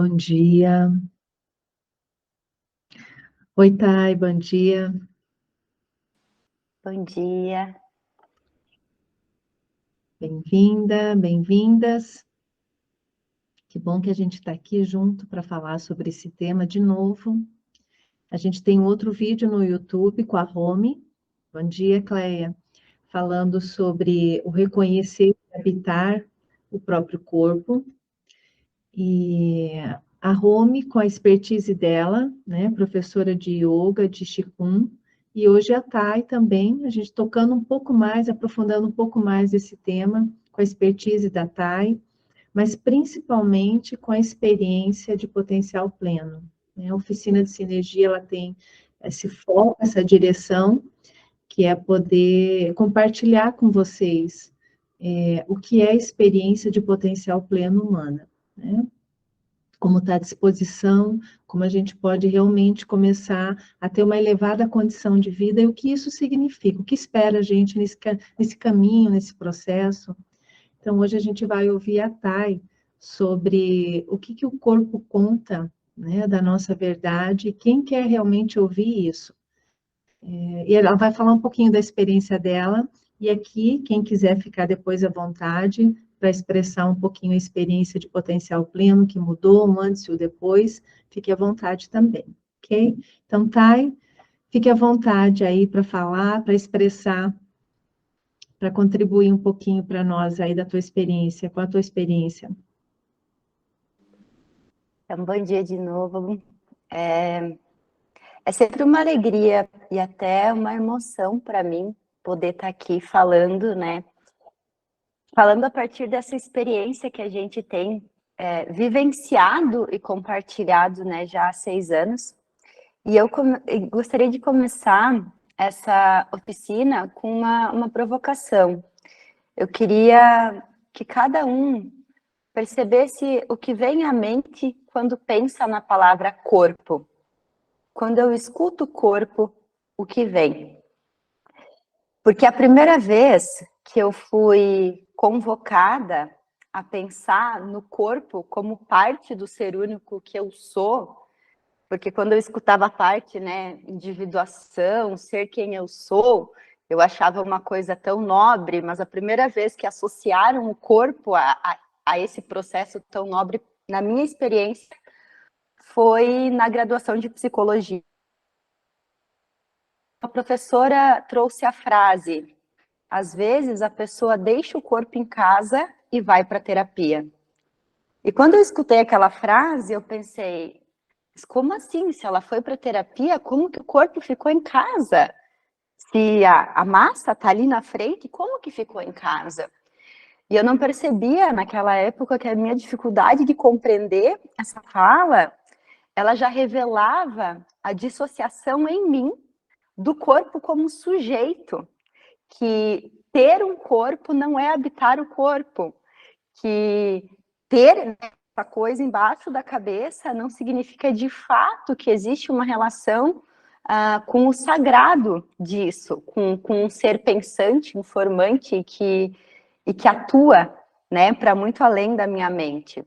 Bom dia. Oi, Thay, bom dia. Bom dia. Bem-vinda, bem-vindas. Que bom que a gente está aqui junto para falar sobre esse tema de novo. A gente tem outro vídeo no YouTube com a Romy. Bom dia, Cleia. Falando sobre o reconhecer e habitar o próprio corpo. E a Romy, com a expertise dela, né, professora de yoga, de Qigong, e hoje a Thay também, a gente tocando um pouco mais, aprofundando um pouco mais esse tema, com a expertise da Thay, mas principalmente com a experiência de potencial pleno. Né? A oficina de sinergia, ela tem esse foco, essa direção, que é poder compartilhar com vocês o que é a experiência de potencial pleno humana, né? Como está à disposição, como a gente pode realmente começar a ter uma elevada condição de vida e o que isso significa, o que espera a gente nesse caminho, nesse processo. Então, hoje a gente vai ouvir a Thay sobre o que o corpo conta, né, da nossa verdade, e quem quer realmente ouvir isso. E ela vai falar um pouquinho da experiência dela, e aqui, quem quiser ficar depois à vontade, para expressar um pouquinho a experiência de potencial pleno, que mudou, o antes e o depois, fique à vontade também, ok? Então, Thay, fique à vontade aí para falar, para expressar, para contribuir um pouquinho para nós aí da tua experiência, com a tua experiência. Então, bom dia de novo. É sempre uma alegria e até uma emoção para mim poder estar aqui falando, né? Falando a partir dessa experiência que a gente tem vivenciado e compartilhado, né, já há 6 anos. E eu gostaria de começar essa oficina com uma provocação. Eu queria que cada um percebesse o que vem à mente quando pensa na palavra corpo. Quando eu escuto corpo, o que vem? Porque a primeira vez que eu fui convocada a pensar no corpo como parte do ser único que eu sou, porque quando eu escutava a parte, né, individuação, ser quem eu sou, eu achava uma coisa tão nobre, mas a primeira vez que associaram o corpo a esse processo tão nobre, na minha experiência, foi na graduação de psicologia. A professora trouxe a frase: às vezes a pessoa deixa o corpo em casa e vai para a terapia. E quando eu escutei aquela frase, eu pensei, mas como assim? Se ela foi para a terapia, como que o corpo ficou em casa? Se a massa está ali na frente, como que ficou em casa? E eu não percebia naquela época que a minha dificuldade de compreender essa fala, ela já revelava a dissociação em mim do corpo como sujeito, que ter um corpo não é habitar o corpo, que ter essa coisa embaixo da cabeça não significa de fato que existe uma relação com o sagrado disso, com um ser pensante, informante e que atua, né, para muito além da minha mente.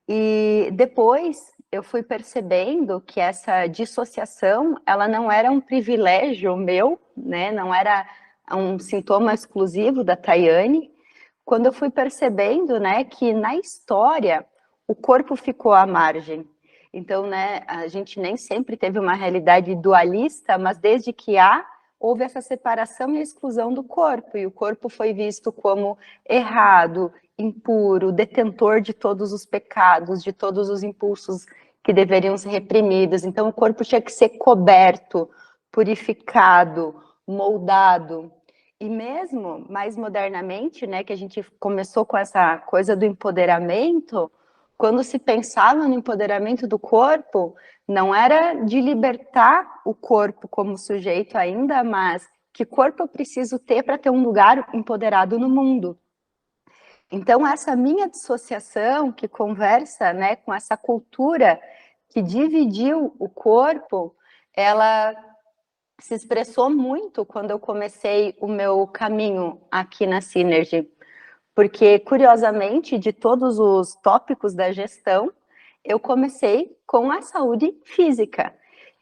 E depois eu fui percebendo que essa dissociação, ela não era um privilégio meu, né, não era um sintoma exclusivo da Tayane, quando eu fui percebendo, né, que na história o corpo ficou à margem. Então, né, a gente nem sempre teve uma realidade dualista, mas desde que houve essa separação e exclusão do corpo, e o corpo foi visto como errado, impuro, detentor de todos os pecados, de todos os impulsos que deveriam ser reprimidos. Então, o corpo tinha que ser coberto, purificado, moldado. E mesmo mais modernamente, né, que a gente começou com essa coisa do empoderamento, quando se pensava no empoderamento do corpo, não era de libertar o corpo como sujeito ainda, mas que corpo eu preciso ter para ter um lugar empoderado no mundo. Então, essa minha dissociação que conversa, né, com essa cultura que dividiu o corpo, ela se expressou muito quando eu comecei o meu caminho aqui na Synergy, porque, curiosamente, de todos os tópicos da gestão, eu comecei com a saúde física.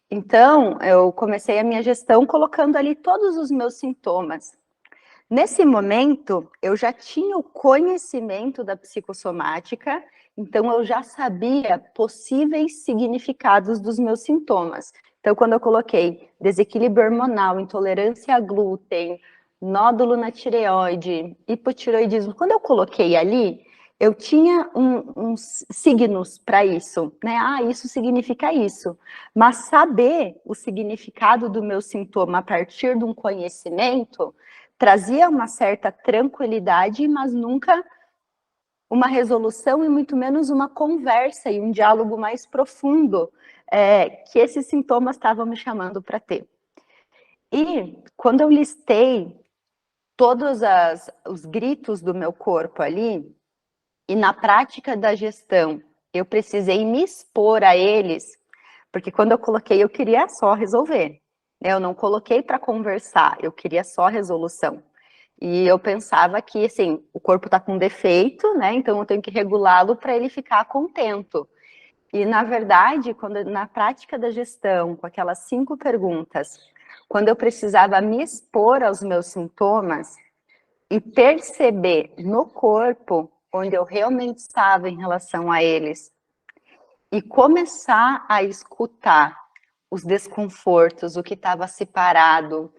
Então, eu comecei a minha gestão colocando ali todos os meus sintomas. Nesse momento, eu já tinha o conhecimento da psicossomática, então eu já sabia possíveis significados dos meus sintomas. Então, quando eu coloquei desequilíbrio hormonal, intolerância a glúten, nódulo na tireoide, hipotireoidismo, quando eu coloquei ali, eu tinha uns signos para isso, né? Ah, isso significa isso. Mas saber o significado do meu sintoma a partir de um conhecimento trazia uma certa tranquilidade, mas nunca uma resolução e muito menos uma conversa e um diálogo mais profundo que esses sintomas estavam me chamando para ter. E quando eu listei todos os gritos do meu corpo ali, e na prática da gestão, eu precisei me expor a eles, porque quando eu coloquei, eu queria só resolver. Eu não coloquei para conversar, eu queria só resolução. E eu pensava que, assim, o corpo está com defeito, né? Então eu tenho que regulá-lo para ele ficar contento. E, na verdade, quando na prática da gestão, com aquelas 5 perguntas, quando eu precisava me expor aos meus sintomas e perceber no corpo onde eu realmente estava em relação a eles, e começar a escutar os desconfortos, o que estava separado,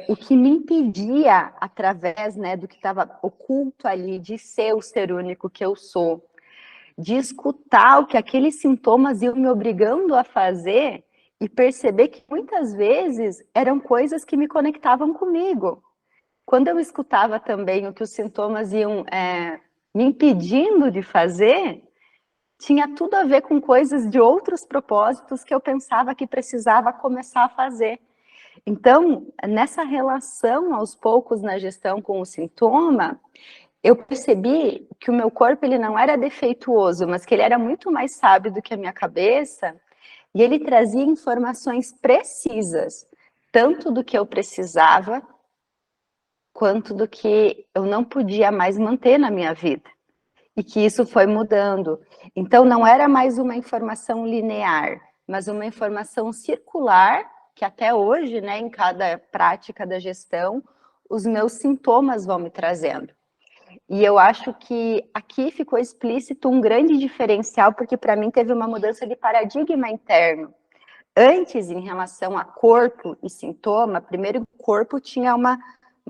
o que me impedia, através, né, do que estava oculto ali, de ser o ser único que eu sou, de escutar o que aqueles sintomas iam me obrigando a fazer e perceber que muitas vezes eram coisas que me conectavam comigo. Quando eu escutava também o que os sintomas iam me impedindo de fazer, tinha tudo a ver com coisas de outros propósitos que eu pensava que precisava começar a fazer. Então, nessa relação, aos poucos, na gestão com o sintoma, eu percebi que o meu corpo ele não era defeituoso, mas que ele era muito mais sábio do que a minha cabeça, e ele trazia informações precisas, tanto do que eu precisava, quanto do que eu não podia mais manter na minha vida. E que isso foi mudando. Então, não era mais uma informação linear, mas uma informação circular, que até hoje, né, em cada prática da gestão, os meus sintomas vão me trazendo. E eu acho que aqui ficou explícito um grande diferencial, porque para mim teve uma mudança de paradigma interno. Antes, em relação a corpo e sintoma, primeiro o corpo tinha uma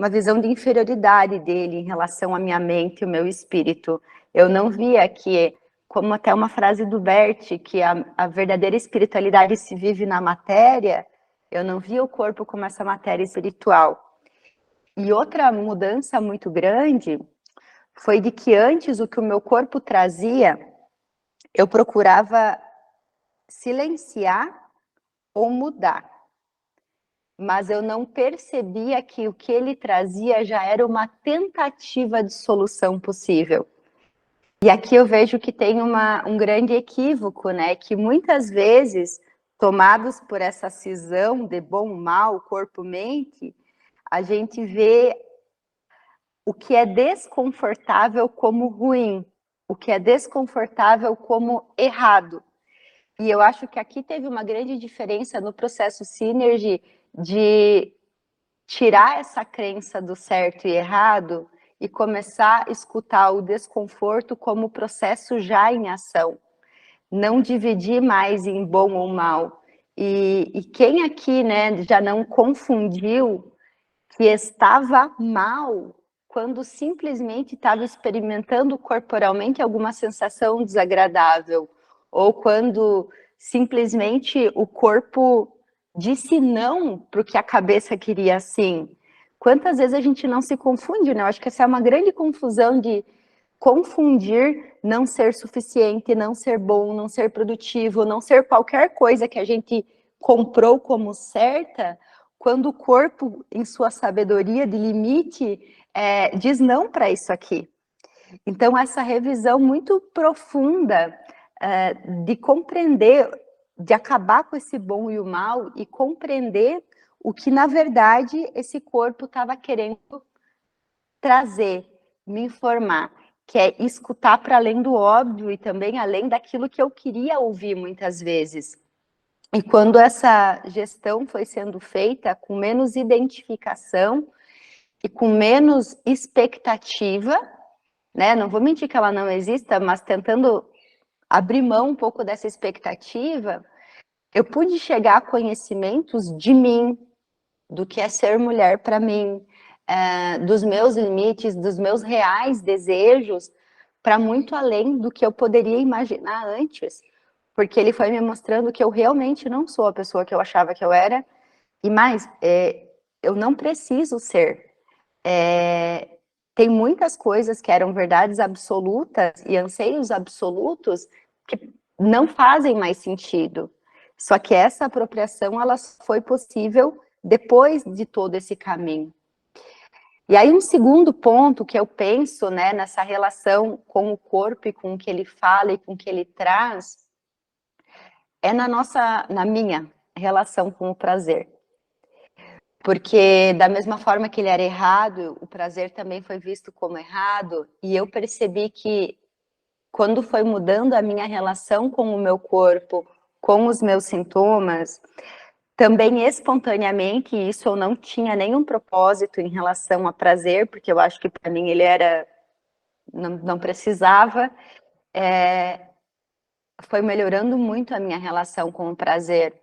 visão de inferioridade dele em relação à minha mente e o meu espírito. Eu não via que, como até uma frase do Bert, que a verdadeira espiritualidade se vive na matéria, eu não via o corpo como essa matéria espiritual. E outra mudança muito grande foi de que antes o que o meu corpo trazia, eu procurava silenciar ou mudar. Mas eu não percebia que o que ele trazia já era uma tentativa de solução possível. E aqui eu vejo que tem um grande equívoco, né? Que muitas vezes, tomados por essa cisão de bom, mal, corpo-mente, a gente vê o que é desconfortável como ruim, o que é desconfortável como errado. E eu acho que aqui teve uma grande diferença no processo Synergy de tirar essa crença do certo e errado e começar a escutar o desconforto como processo já em ação. Não dividir mais em bom ou mal. E quem aqui, né, já não confundiu que estava mal quando simplesmente estava experimentando corporalmente alguma sensação desagradável, ou quando simplesmente o corpo disse não para o que a cabeça queria sim. Quantas vezes a gente não se confunde, né? Eu acho que essa é uma grande confusão de confundir não ser suficiente, não ser bom, não ser produtivo, não ser qualquer coisa que a gente comprou como certa, quando o corpo, em sua sabedoria de limite, diz não para isso aqui. Então, essa revisão muito profunda de compreender, de acabar com esse bom e o mal e compreender o que, na verdade, esse corpo estava querendo trazer, me informar. que é escutar para além do óbvio e também além daquilo que eu queria ouvir muitas vezes. E quando essa gestão foi sendo feita com menos identificação e com menos expectativa, né? Não vou mentir que ela não exista, mas tentando abrir mão um pouco dessa expectativa, eu pude chegar a conhecimentos de mim, do que é ser mulher para mim, dos meus limites, dos meus reais desejos, para muito além do que eu poderia imaginar antes, porque ele foi me mostrando que eu realmente não sou a pessoa que eu achava que eu era, e mais, eu não preciso ser. Tem muitas coisas que eram verdades absolutas e anseios absolutos que não fazem mais sentido. Só que essa apropriação, ela foi possível depois de todo esse caminho. E aí um segundo ponto que eu penso, né, nessa relação com o corpo e com o que ele fala e com o que ele traz, é na minha relação com o prazer. Porque da mesma forma que ele era errado, o prazer também foi visto como errado, e eu percebi que quando foi mudando a minha relação com o meu corpo, com os meus sintomas, também espontaneamente, isso eu não tinha nenhum propósito em relação a prazer, porque eu acho que para mim ele era, não precisava, foi melhorando muito a minha relação com o prazer.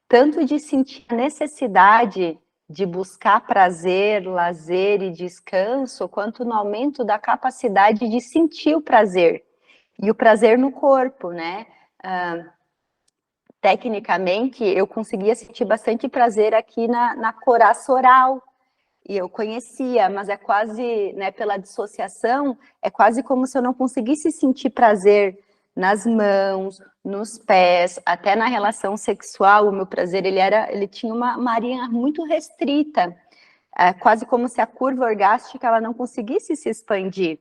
Tanto de sentir a necessidade de buscar prazer, lazer e descanso, quanto no aumento da capacidade de sentir o prazer. E o prazer no corpo, né? Tecnicamente, eu conseguia sentir bastante prazer aqui na coraça oral, e eu conhecia, mas é quase, né, pela dissociação, é quase como se eu não conseguisse sentir prazer nas mãos, nos pés, até na relação sexual, o meu prazer, ele tinha uma área muito restrita, quase como se a curva orgástica ela não conseguisse se expandir.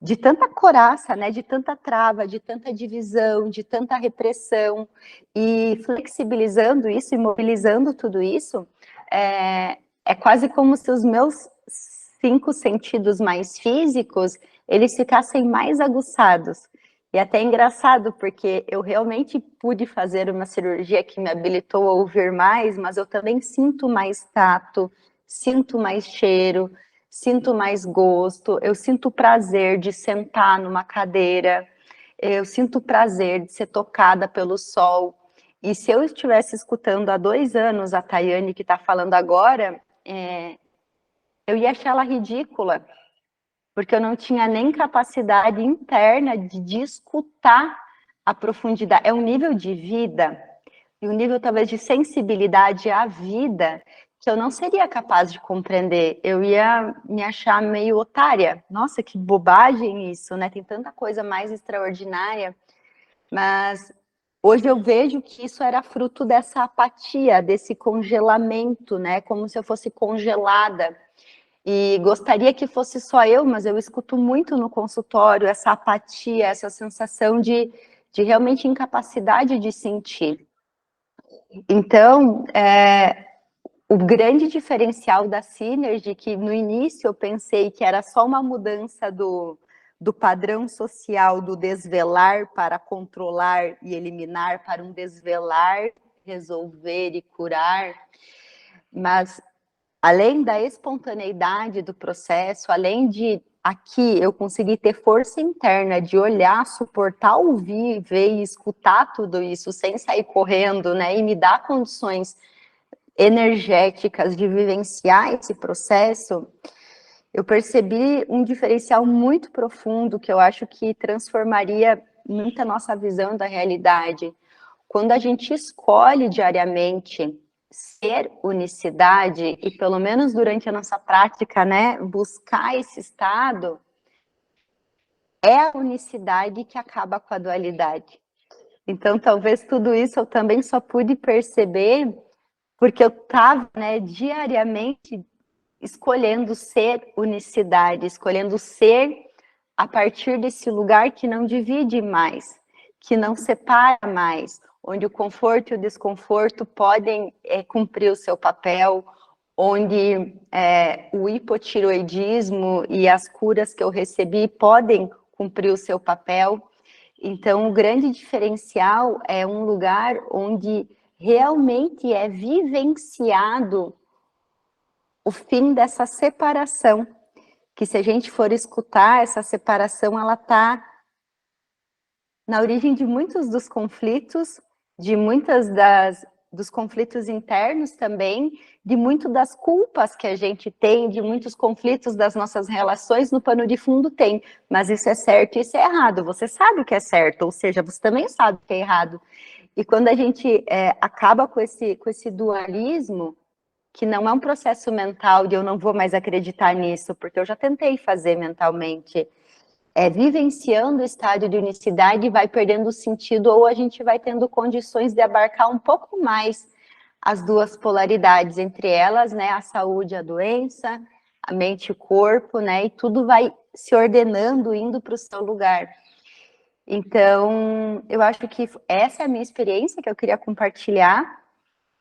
De tanta coraça, né, de tanta trava, de tanta divisão, de tanta repressão, e flexibilizando isso e mobilizando tudo isso, é quase como se os meus 5 sentidos mais físicos, eles ficassem mais aguçados. E até é engraçado, porque eu realmente pude fazer uma cirurgia que me habilitou a ouvir mais, mas eu também sinto mais tato, sinto mais cheiro, sinto mais gosto, eu sinto prazer de sentar numa cadeira, eu sinto prazer de ser tocada pelo sol. E se eu estivesse escutando há 2 anos a Tayane que está falando agora, eu ia achar ela ridícula, porque eu não tinha nem capacidade interna de escutar a profundidade. É um nível de vida, e um nível talvez de sensibilidade à vida, que eu não seria capaz de compreender. Eu ia me achar meio otária. Nossa, que bobagem isso, né? Tem tanta coisa mais extraordinária. Mas hoje eu vejo que isso era fruto dessa apatia, desse congelamento, né? Como se eu fosse congelada. E gostaria que fosse só eu, mas eu escuto muito no consultório essa apatia, essa sensação de realmente incapacidade de sentir. Então, o grande diferencial da Synergy, que no início eu pensei que era só uma mudança do padrão social do desvelar para controlar e eliminar, para um desvelar, resolver e curar, mas além da espontaneidade do processo, além de aqui eu conseguir ter força interna de olhar, suportar, ouvir, ver e escutar tudo isso sem sair correndo, né, e me dar condições energéticas de vivenciar esse processo, eu percebi um diferencial muito profundo que eu acho que transformaria muito a nossa visão da realidade. Quando a gente escolhe diariamente ser unicidade, e pelo menos durante a nossa prática, né, buscar esse estado, é a unicidade que acaba com a dualidade. Então, talvez tudo isso eu também só pude perceber porque eu estava, né, diariamente escolhendo ser unicidade, escolhendo ser a partir desse lugar que não divide mais, que não separa mais, onde o conforto e o desconforto podem cumprir o seu papel, onde o hipotireoidismo e as curas que eu recebi podem cumprir o seu papel. Então, o grande diferencial é um lugar onde realmente é vivenciado o fim dessa separação, que se a gente for escutar, essa separação, ela está na origem de muitos dos conflitos, de dos conflitos internos também, de muito das culpas que a gente tem, de muitos conflitos das nossas relações, no pano de fundo tem, mas isso é certo e isso é errado, você sabe o que é certo, ou seja, você também sabe o que é errado. E quando a gente acaba com esse dualismo, que não é um processo mental de eu não vou mais acreditar nisso, porque eu já tentei fazer mentalmente, vivenciando o estádio de unicidade, vai perdendo o sentido, ou a gente vai tendo condições de abarcar um pouco mais as duas polaridades, entre elas, né, a saúde e a doença, a mente e o corpo, né, e tudo vai se ordenando, indo para o seu lugar. Então, eu acho que essa é a minha experiência que eu queria compartilhar,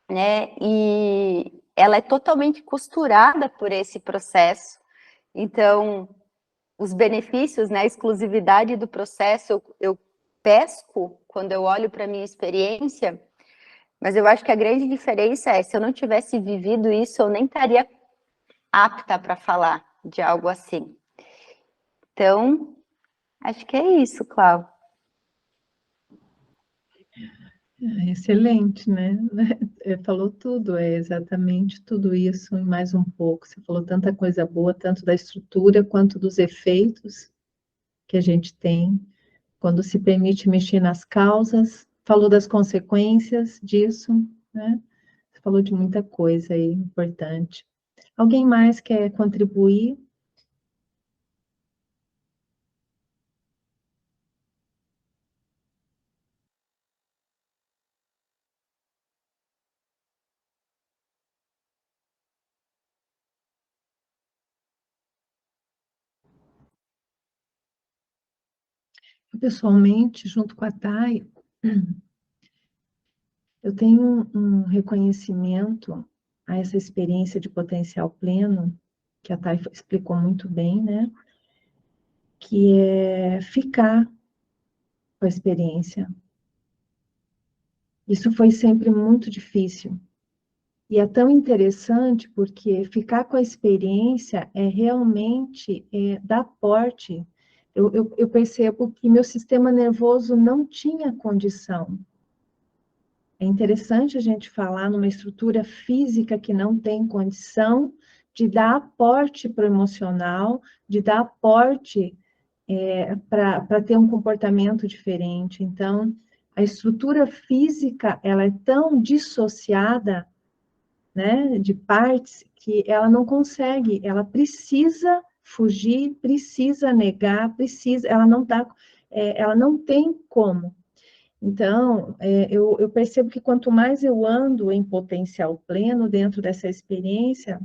né, e ela é totalmente costurada por esse processo. Então, os benefícios, né, a exclusividade do processo, eu pesco quando eu olho para a minha experiência, mas eu acho que a grande diferença é, se eu não tivesse vivido isso, eu nem estaria apta para falar de algo assim. Então, acho que é isso, Cláudio. Excelente, né? Falou tudo, é exatamente tudo isso e mais um pouco. Você falou tanta coisa boa, tanto da estrutura quanto dos efeitos que a gente tem quando se permite mexer nas causas. Falou das consequências disso, né? Você falou de muita coisa aí importante. Alguém mais quer contribuir? Pessoalmente, junto com a Thay, eu tenho um reconhecimento a essa experiência de potencial pleno, que a Thay explicou muito bem, né? Que é ficar com a experiência. Isso foi sempre muito difícil. E é tão interessante porque ficar com a experiência é realmente dar porte. Eu percebo que meu sistema nervoso não tinha condição. É interessante a gente falar numa estrutura física que não tem condição de dar aporte para o emocional, de dar aporte para ter um comportamento diferente. Então, a estrutura física, ela é tão dissociada, né, de partes, que ela não consegue, ela precisa fugir, precisa negar, precisa, ela não dá, ela não tem como. Então, eu percebo que quanto mais eu ando em potencial pleno dentro dessa experiência,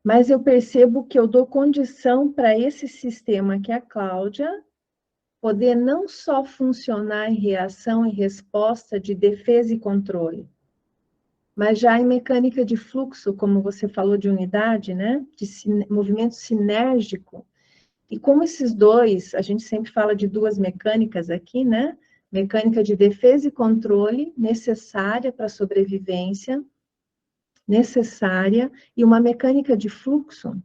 mais eu percebo que eu dou condição para esse sistema que é a Cláudia poder não só funcionar em reação e resposta de defesa e controle, mas já em mecânica de fluxo, como você falou de unidade, né? De movimento sinérgico. E como esses dois, a gente sempre fala de duas mecânicas aqui, né? Mecânica de defesa e controle, necessária para a sobrevivência, necessária, e uma mecânica de fluxo.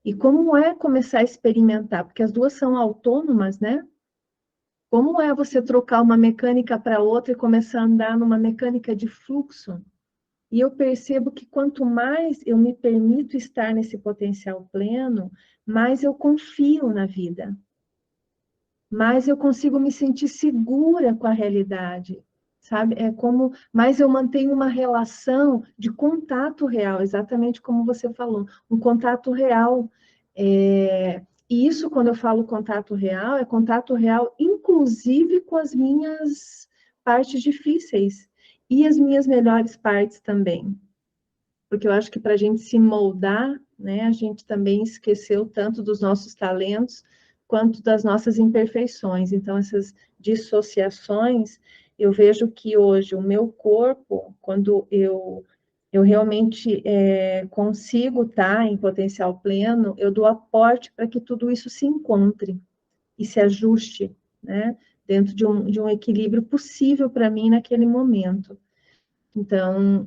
E como é começar a experimentar? Porque as duas são autônomas, né? Como é você trocar uma mecânica para outra e começar a andar numa mecânica de fluxo? E eu percebo que quanto mais eu me permito estar nesse potencial pleno, mais eu confio na vida, mais eu consigo me sentir segura com a realidade, sabe? É como mais eu mantenho uma relação de contato real, exatamente como você falou, um contato real. E isso, quando eu falo contato real, é contato real, inclusive com as minhas partes difíceis e as minhas melhores partes também. Porque eu acho que para a gente se moldar, né, a gente também esqueceu tanto dos nossos talentos quanto das nossas imperfeições. Então, essas dissociações, eu vejo que hoje o meu corpo, quando eu eu realmente consigo estar em potencial pleno, eu dou aporte para que tudo isso se encontre e se ajuste, né? Dentro de um equilíbrio possível para mim naquele momento. Então,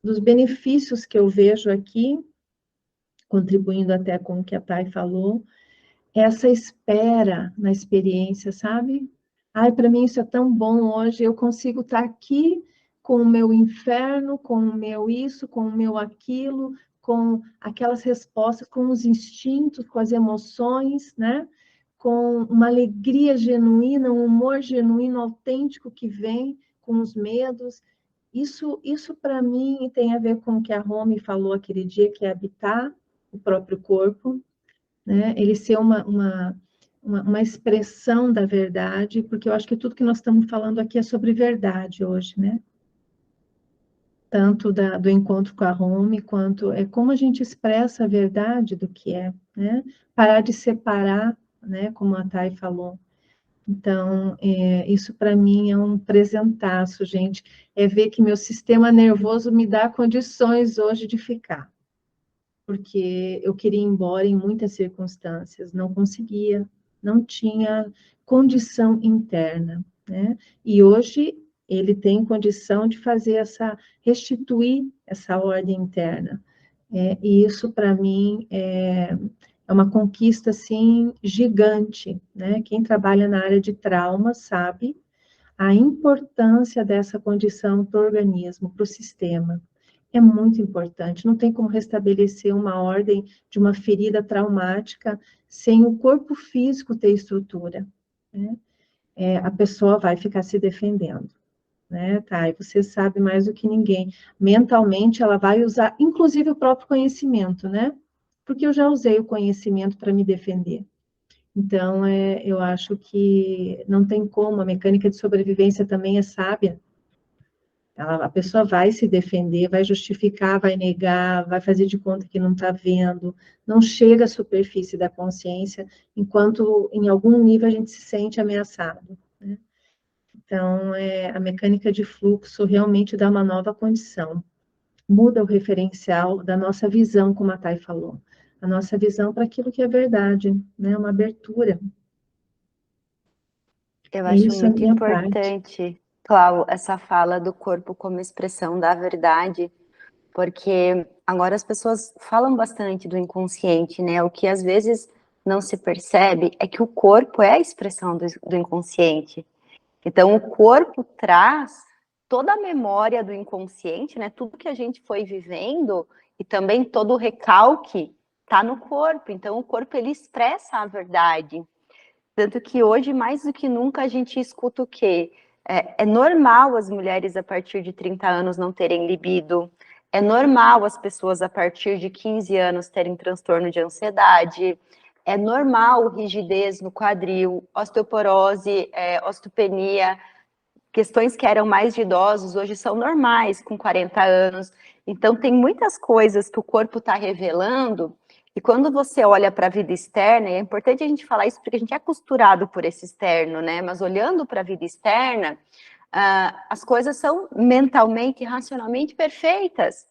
dos benefícios que eu vejo aqui, contribuindo até com o que a Thay falou, é essa espera na experiência, sabe? Ai, para mim isso é tão bom hoje, eu consigo estar aqui com o meu inferno, com o meu isso, com o meu aquilo, com aquelas respostas, com os instintos, com as emoções, né? Com uma alegria genuína, um humor genuíno, autêntico que vem com os medos. Isso para mim tem a ver com o que a Romy falou aquele dia, que é habitar o próprio corpo, né? Ele ser uma expressão da verdade, porque eu acho que tudo que nós estamos falando aqui é sobre verdade hoje, né? Tanto do encontro com a Romy, quanto é como a gente expressa a verdade do que é, né? Parar de separar, né? Como a Thay falou. Então, isso para mim é um presentaço, gente. É ver que meu sistema nervoso me dá condições hoje de ficar. Porque eu queria ir embora em muitas circunstâncias, não conseguia, não tinha condição interna, né? E hoje ele tem condição de fazer restituir essa ordem interna. E isso, para mim, é uma conquista, assim, gigante, né? Quem trabalha na área de trauma sabe a importância dessa condição para o organismo, para o sistema. É muito importante, não tem como restabelecer uma ordem de uma ferida traumática sem o corpo físico ter estrutura, né? A pessoa vai ficar se defendendo, né, tá? E você sabe mais do que ninguém. Mentalmente, ela vai usar, inclusive, o próprio conhecimento, né? Porque eu já usei o conhecimento para me defender. Então, eu acho que não tem como, a mecânica de sobrevivência também é sábia. A pessoa vai se defender, vai justificar, vai negar, vai fazer de conta que não está vendo, não chega à superfície da consciência, enquanto em algum nível a gente se sente ameaçado, né? Então, a mecânica de fluxo realmente dá uma nova condição, muda o referencial da nossa visão, como a Thay falou, a nossa visão para aquilo que é verdade, né? Uma abertura. Eu É acho isso a muito minha parte. importante, Clau, essa fala do corpo como expressão da verdade, porque agora as pessoas falam bastante do inconsciente, né? O que às vezes não se percebe é que o corpo é a expressão do inconsciente. Então, o corpo traz toda a memória do inconsciente, né? Tudo que a gente foi vivendo e também todo o recalque está no corpo. Então, o corpo ele expressa a verdade. Tanto que hoje, mais do que nunca, a gente escuta o quê? É normal as mulheres a partir de 30 anos não terem libido. É normal as pessoas a partir de 15 anos terem transtorno de ansiedade. É normal rigidez no quadril, osteoporose, osteopenia. Questões que eram mais de idosos hoje são normais com 40 anos. Então, tem muitas coisas que o corpo está revelando, e quando você olha para a vida externa, e é importante a gente falar isso porque a gente é costurado por esse externo, né? Mas olhando para a vida externa, as coisas são mentalmente e racionalmente perfeitas.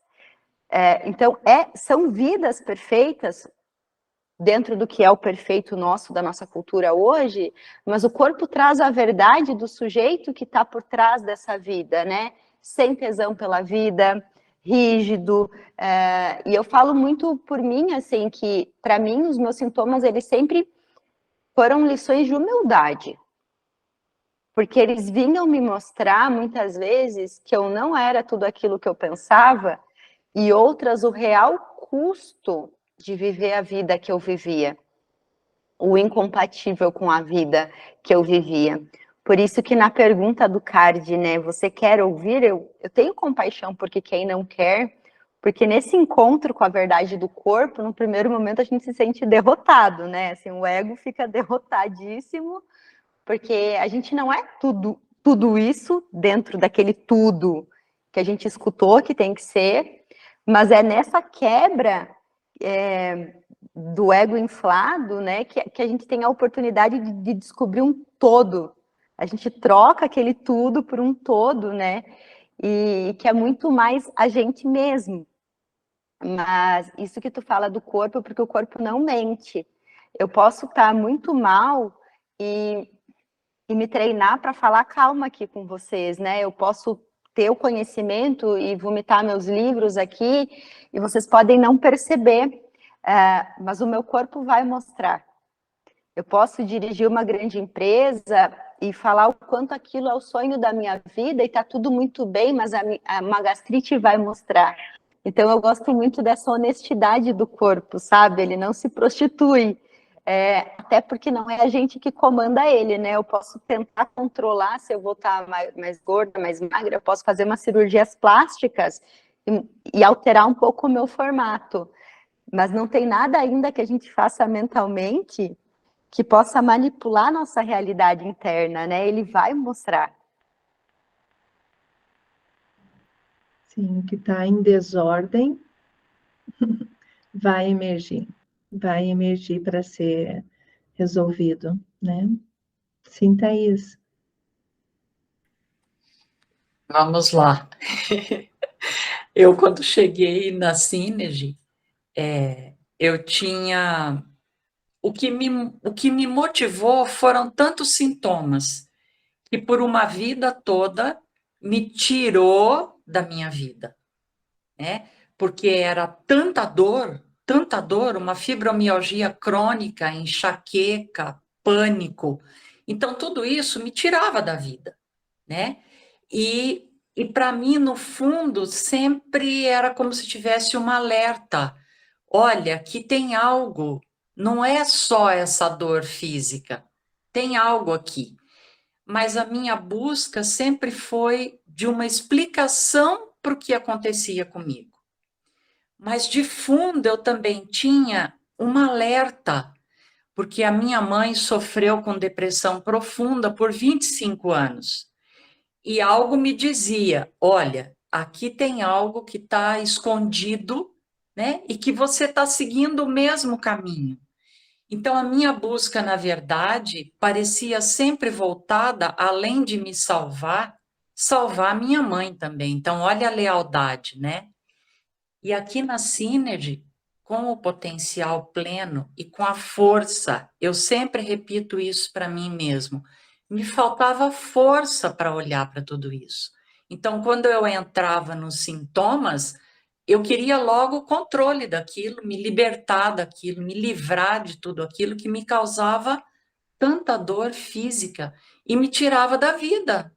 Então, são vidas perfeitas dentro do que é o perfeito nosso, da nossa cultura hoje, mas o corpo traz a verdade do sujeito que está por trás dessa vida, né? Sem tesão pela vida, rígido, e eu falo muito por mim, assim, que para mim os meus sintomas, eles sempre foram lições de humildade, porque eles vinham me mostrar, muitas vezes, que eu não era tudo aquilo que eu pensava, e outras, o real custo de viver a vida que eu vivia, o incompatível com a vida que eu vivia. Por isso que na pergunta do card, né, você quer ouvir? Eu tenho compaixão porque quem não quer, porque nesse encontro com a verdade do corpo, no primeiro momento a gente se sente derrotado, né? Assim, o ego fica derrotadíssimo, porque a gente não é tudo isso dentro daquele tudo que a gente escutou que tem que ser, mas é nessa quebra do ego inflado, né, que a gente tem a oportunidade de descobrir um todo. A gente troca aquele tudo por um todo, né? e que é muito mais a gente mesmo. Mas isso que tu fala do corpo, porque o corpo não mente. Eu posso estar muito mal e, e me treinar para falar calma aqui com vocês, né? Eu posso ter o conhecimento e vomitar meus livros aqui, e vocês podem não perceber, mas o meu corpo vai mostrar. Eu posso dirigir uma grande empresa e falar o quanto aquilo é o sonho da minha vida e está tudo muito bem, mas uma gastrite vai mostrar. Então, eu gosto muito dessa honestidade do corpo, sabe? Ele não se prostitui. Até porque não é a gente que comanda ele, né? Eu posso tentar controlar se eu vou estar mais gorda, mais magra, eu posso fazer umas cirurgias plásticas e alterar um pouco o meu formato. Mas não tem nada ainda que a gente faça mentalmente que possa manipular nossa realidade interna, né? Ele vai mostrar. Sim, o que está em desordem vai emergir para ser resolvido, né? Sim, Thaís. Vamos lá. Eu, quando cheguei na Synergy, eu tinha... o que me motivou foram tantos sintomas que por uma vida toda me tirou da minha vida, né? Porque era tanta dor, uma fibromialgia crônica, enxaqueca, pânico. Então, tudo isso me tirava da vida, né? E para mim, no fundo, sempre era como se tivesse uma alerta. Olha, que tem algo, não é só essa dor física, tem algo aqui. Mas a minha busca sempre foi de uma explicação para o que acontecia comigo. Mas de fundo eu também tinha uma alerta, porque a minha mãe sofreu com depressão profunda por 25 anos. E algo me dizia: olha, aqui tem algo que está escondido, né? E que você está seguindo o mesmo caminho. Então, a minha busca, na verdade, parecia sempre voltada, além de me salvar, salvar a minha mãe também. Então, olha a lealdade, né? E aqui na Synergy, com o potencial pleno e com a força, eu sempre repito isso para mim mesmo, me faltava força para olhar para tudo isso. Então, quando eu entrava nos sintomas, eu queria logo o controle daquilo, me libertar daquilo, me livrar de tudo aquilo que me causava tanta dor física e me tirava da vida.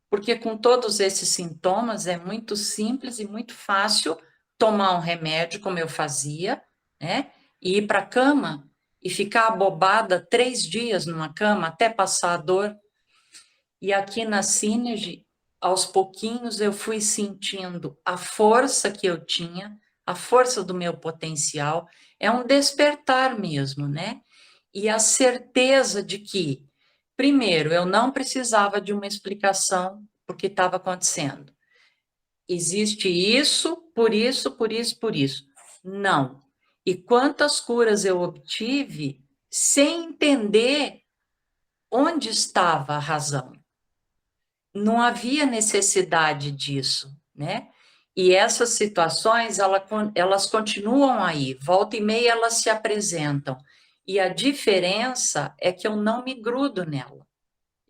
Porque com todos esses sintomas é muito simples e muito fácil tomar um remédio, como eu fazia, né? E ir para a cama e ficar abobada 3 dias numa cama até passar a dor. E aqui na Synergy, aos pouquinhos, eu fui sentindo a força que eu tinha, a força do meu potencial. É um despertar mesmo, né? E a certeza de que, primeiro, eu não precisava de uma explicação por que estava acontecendo. Existe isso, por isso, por isso, por isso. Não. E quantas curas eu obtive sem entender onde estava a razão. Não havia necessidade disso, né? E essas situações, elas continuam aí, volta e meia elas se apresentam. E a diferença é que eu não me grudo nela,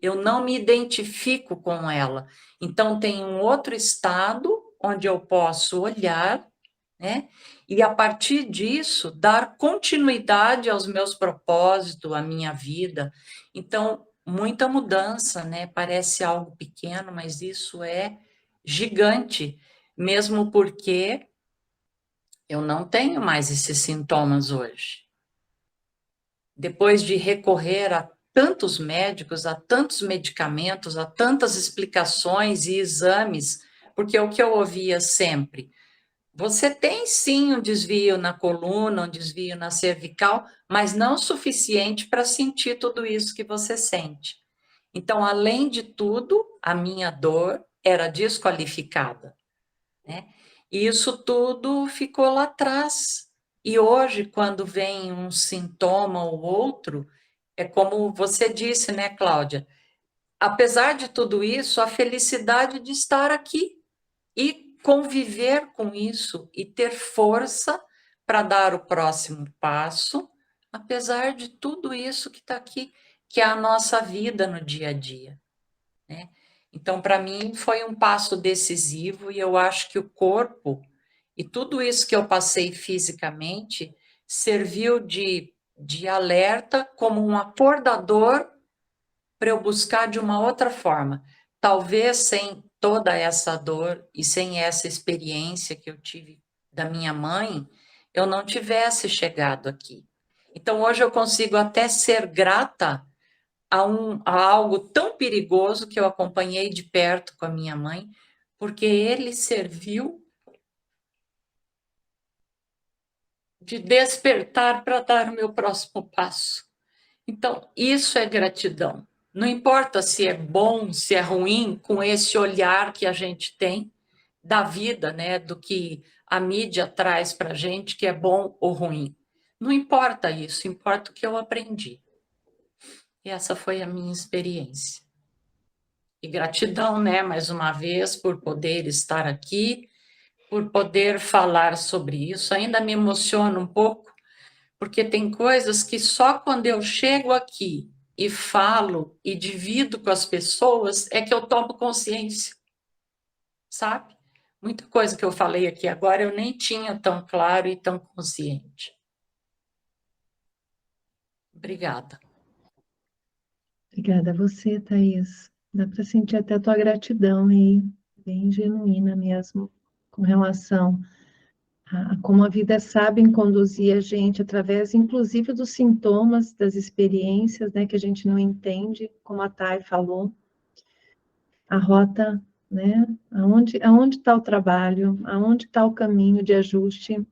eu não me identifico com ela. Então, tem um outro estado onde eu posso olhar, né? E a partir disso, dar continuidade aos meus propósitos, à minha vida. Então, muita mudança, né? Parece algo pequeno, mas isso é gigante, mesmo porque eu não tenho mais esses sintomas hoje. Depois de recorrer a tantos médicos, a tantos medicamentos, a tantas explicações e exames, porque o que eu ouvia sempre, você tem sim um desvio na coluna, um desvio na cervical, mas não o suficiente para sentir tudo isso que você sente. Então, além de tudo, a minha dor era desqualificada, né? E isso tudo ficou lá atrás. E hoje, quando vem um sintoma ou outro, é como você disse, né, Cláudia? Apesar de tudo isso, a felicidade de estar aqui, e conviver com isso e ter força para dar o próximo passo, apesar de tudo isso que está aqui, que é a nossa vida no dia a dia, né? Então, para mim, foi um passo decisivo e eu acho que o corpo e tudo isso que eu passei fisicamente serviu de alerta como um acordador para eu buscar de uma outra forma. Talvez sem toda essa dor e sem essa experiência que eu tive da minha mãe, eu não tivesse chegado aqui. Então, hoje eu consigo até ser grata a algo tão perigoso que eu acompanhei de perto com a minha mãe, porque ele serviu de despertar para dar o meu próximo passo. Então, isso é gratidão. Não importa se é bom, se é ruim, com esse olhar que a gente tem da vida, né, do que a mídia traz para a gente, que é bom ou ruim. Não importa isso, importa o que eu aprendi. E essa foi a minha experiência. E gratidão, né, mais uma vez, por poder estar aqui, por poder falar sobre isso. Ainda me emociona um pouco, porque tem coisas que só quando eu chego aqui e falo e divido com as pessoas é que eu tomo consciência, sabe? Muita coisa que eu falei aqui agora eu nem tinha tão claro e tão consciente. Obrigada. Obrigada a você, Thaís. Dá para sentir até a tua gratidão aí, bem genuína mesmo, com relação a como a vida sabe conduzir a gente através, inclusive, dos sintomas, das experiências, né, que a gente não entende, como a Thay falou, a rota, né, aonde está o trabalho, aonde está o caminho de ajuste.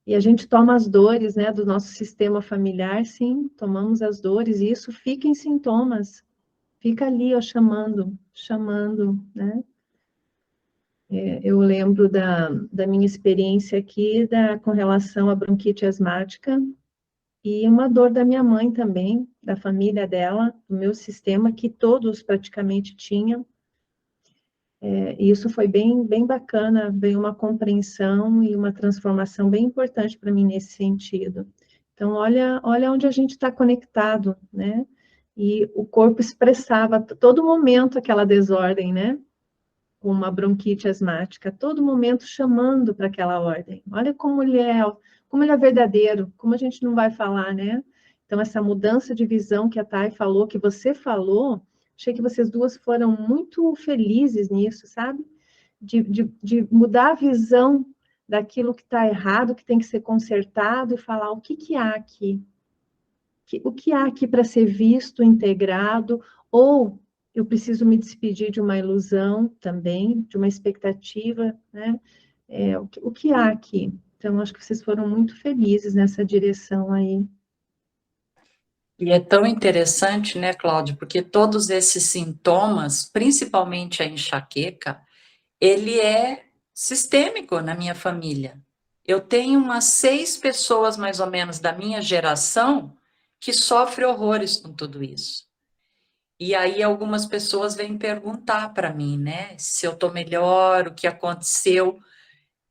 E a gente toma as dores, né, do nosso sistema familiar, sim, tomamos as dores, e isso fica em sintomas, fica ali, ó, chamando, né? Eu lembro da minha experiência aqui com relação à bronquite asmática e uma dor da minha mãe também, da família dela, do meu sistema, que todos praticamente tinham. E isso foi bem bacana, veio uma compreensão e uma transformação bem importante para mim nesse sentido. Então, olha onde a gente está conectado, né? E o corpo expressava a todo momento aquela desordem, né? Uma bronquite asmática, a todo momento chamando para aquela ordem. Olha como ele é verdadeiro, como a gente não vai falar, né? Então, essa mudança de visão que a Thay falou, que você falou, achei que vocês duas foram muito felizes nisso, sabe? De mudar a visão daquilo que está errado, que tem que ser consertado, e falar o que há aqui. O que há aqui para ser visto, integrado, ou eu preciso me despedir de uma ilusão também, de uma expectativa, né? O que há aqui? Então, acho que vocês foram muito felizes nessa direção aí. E é tão interessante, né, Cláudio, porque todos esses sintomas, principalmente a enxaqueca, ele é sistêmico na minha família. Eu tenho umas 6 pessoas, mais ou menos, da minha geração que sofrem horrores com tudo isso. E aí algumas pessoas vêm perguntar para mim, né, se eu estou melhor, o que aconteceu.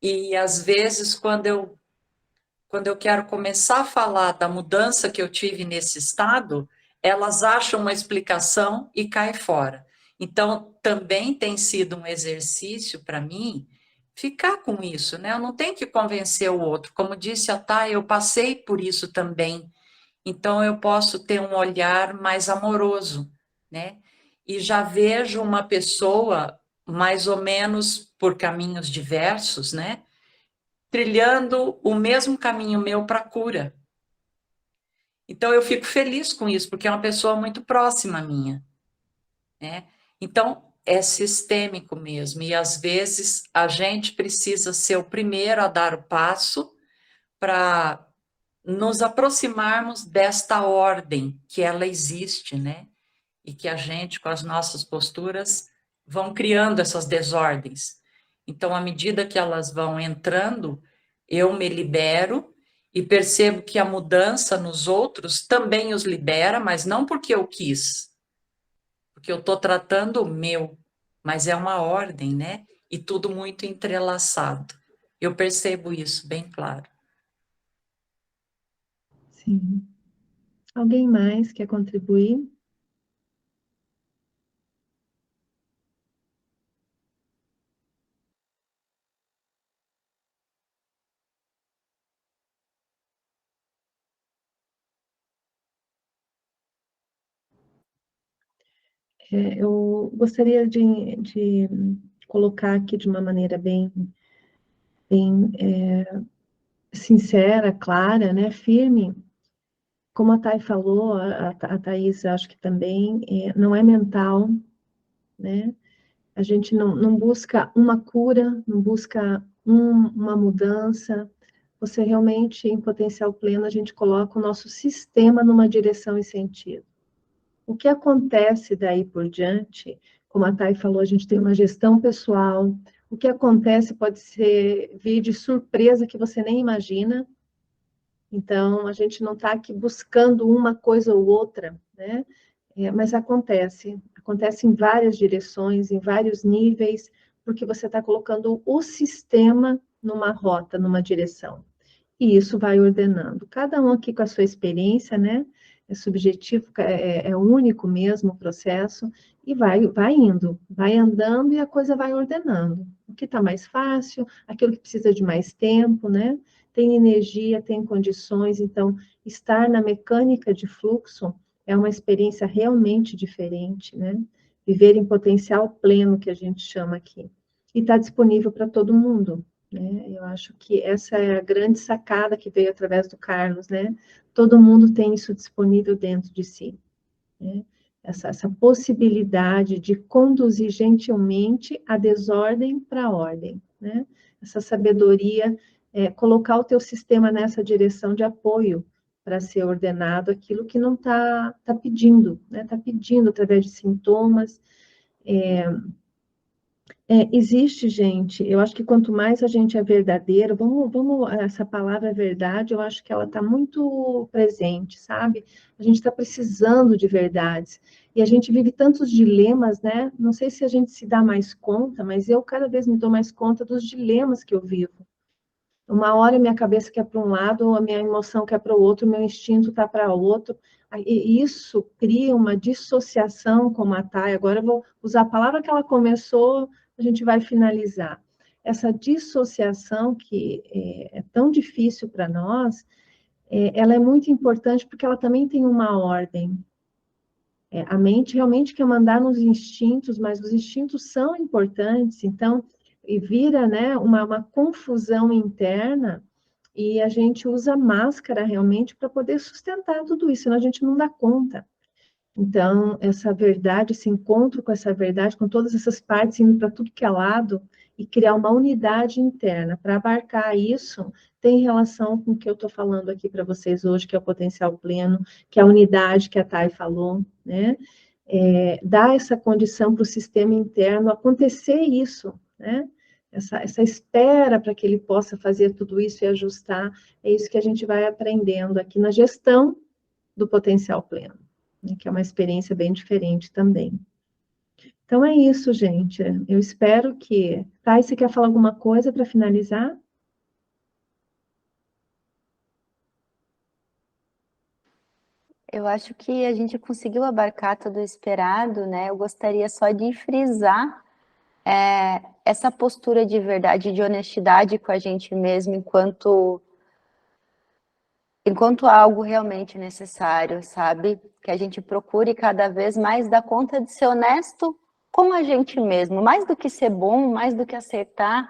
E às vezes, quando eu quero começar a falar da mudança que eu tive nesse estado, elas acham uma explicação e caem fora. Então, também tem sido um exercício para mim ficar com isso, né? Eu não tenho que convencer o outro. Como disse a Thay, eu passei por isso também. Então, eu posso ter um olhar mais amoroso, né? E já vejo uma pessoa, mais ou menos por caminhos diversos, né? Trilhando o mesmo caminho meu para a cura. Então, eu fico feliz com isso, porque é uma pessoa muito próxima minha, né? Então, é sistêmico mesmo, e às vezes a gente precisa ser o primeiro a dar o passo para nos aproximarmos desta ordem, que ela existe, né? E que a gente, com as nossas posturas, vão criando essas desordens. Então, à medida que elas vão entrando, eu me libero e percebo que a mudança nos outros também os libera, mas não porque eu quis, porque eu estou tratando o meu, mas é uma ordem, né? E tudo muito entrelaçado. Eu percebo isso bem claro. Sim. Alguém mais quer contribuir? Eu gostaria de colocar aqui de uma maneira bem sincera, clara, né, firme, como a Thay falou, a Thaís acho que também, não é mental, né? A gente não busca uma cura, não busca uma mudança. Você realmente, em potencial pleno, a gente coloca o nosso sistema numa direção e sentido. O que acontece daí por diante, como a Thay falou, a gente tem uma gestão pessoal. O que acontece pode ser vir de surpresa que você nem imagina. Então, a gente não está aqui buscando uma coisa ou outra, né? Mas acontece em várias direções, em vários níveis, porque você está colocando o sistema numa rota, numa direção. E isso vai ordenando. Cada um aqui com a sua experiência, né? É subjetivo, é único mesmo o processo, e vai indo, vai andando e a coisa vai ordenando. O que está mais fácil, aquilo que precisa de mais tempo, né? Tem energia, tem condições, então, estar na mecânica de fluxo é uma experiência realmente diferente, né? Viver em potencial pleno, que a gente chama aqui. E está disponível para todo mundo, né? Eu acho que essa é a grande sacada que veio através do Carlos, né? Todo mundo tem isso disponível dentro de si, né? Essa possibilidade de conduzir gentilmente a desordem para a ordem, né? Essa sabedoria, colocar o teu sistema nessa direção de apoio para ser ordenado aquilo que não tá pedindo, né? Está pedindo através de sintomas. Existe, gente, eu acho que quanto mais a gente é verdadeiro, essa palavra verdade, eu acho que ela está muito presente, sabe? A gente está precisando de verdades. E a gente vive tantos dilemas, né? Não sei se a gente se dá mais conta, mas eu cada vez me dou mais conta dos dilemas que eu vivo. Uma hora minha cabeça quer para um lado, a minha emoção quer para o outro, o meu instinto está para outro. E isso cria uma dissociação, como a Thay. Agora eu vou usar a palavra que ela começou, a gente vai finalizar. Essa dissociação que é tão difícil para nós, ela é muito importante porque ela também tem uma ordem. A mente realmente quer mandar nos instintos, mas os instintos são importantes, então, e vira, né, uma confusão interna, e a gente usa máscara realmente para poder sustentar tudo isso, senão a gente não dá conta. Então, essa verdade, esse encontro com essa verdade, com todas essas partes indo para tudo que é lado, e criar uma unidade interna para abarcar isso, tem relação com o que eu estou falando aqui para vocês hoje, que é o potencial pleno, que é a unidade que a Thay falou, né? Dar essa condição para o sistema interno acontecer isso, né? Essa espera para que ele possa fazer tudo isso e ajustar, é isso que a gente vai aprendendo aqui na gestão do potencial pleno, né? Que é uma experiência bem diferente também. Então é isso, gente. Eu espero que. Thay, você quer falar alguma coisa para finalizar? Eu acho que a gente conseguiu abarcar todo o esperado, né? Eu gostaria só de frisar essa postura de verdade, de honestidade com a gente mesmo, enquanto algo realmente necessário, sabe? Que a gente procure cada vez mais dar conta de ser honesto com a gente mesmo, mais do que ser bom, mais do que acertar,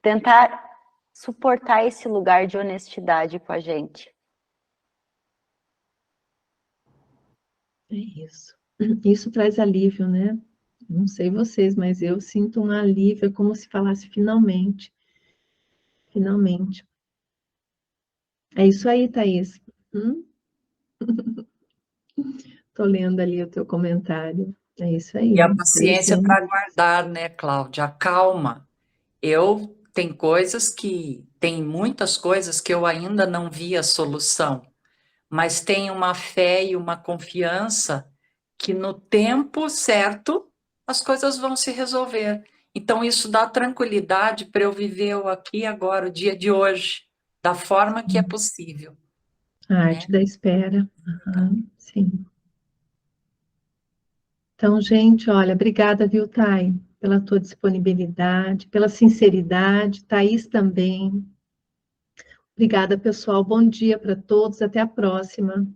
tentar suportar esse lugar de honestidade com a gente. É isso. Isso traz alívio, né? Não sei vocês, mas eu sinto um alívio, é como se falasse finalmente. Finalmente. É isso aí, Thaís. Tô lendo ali o teu comentário. É isso aí. E a paciência Presente. para aguardar, né, Cláudia? Calma. Tem muitas coisas que eu ainda não vi a solução, mas tenho uma fé e uma confiança que no tempo certo as coisas vão se resolver. Então, isso dá tranquilidade para eu viver o aqui e agora, o dia de hoje, da forma que é possível. A arte da espera. Aham, sim. Então, gente, olha, obrigada, viu, Thay, pela tua disponibilidade, pela sinceridade, Thaís também. Obrigada, pessoal. Bom dia para todos. Até a próxima.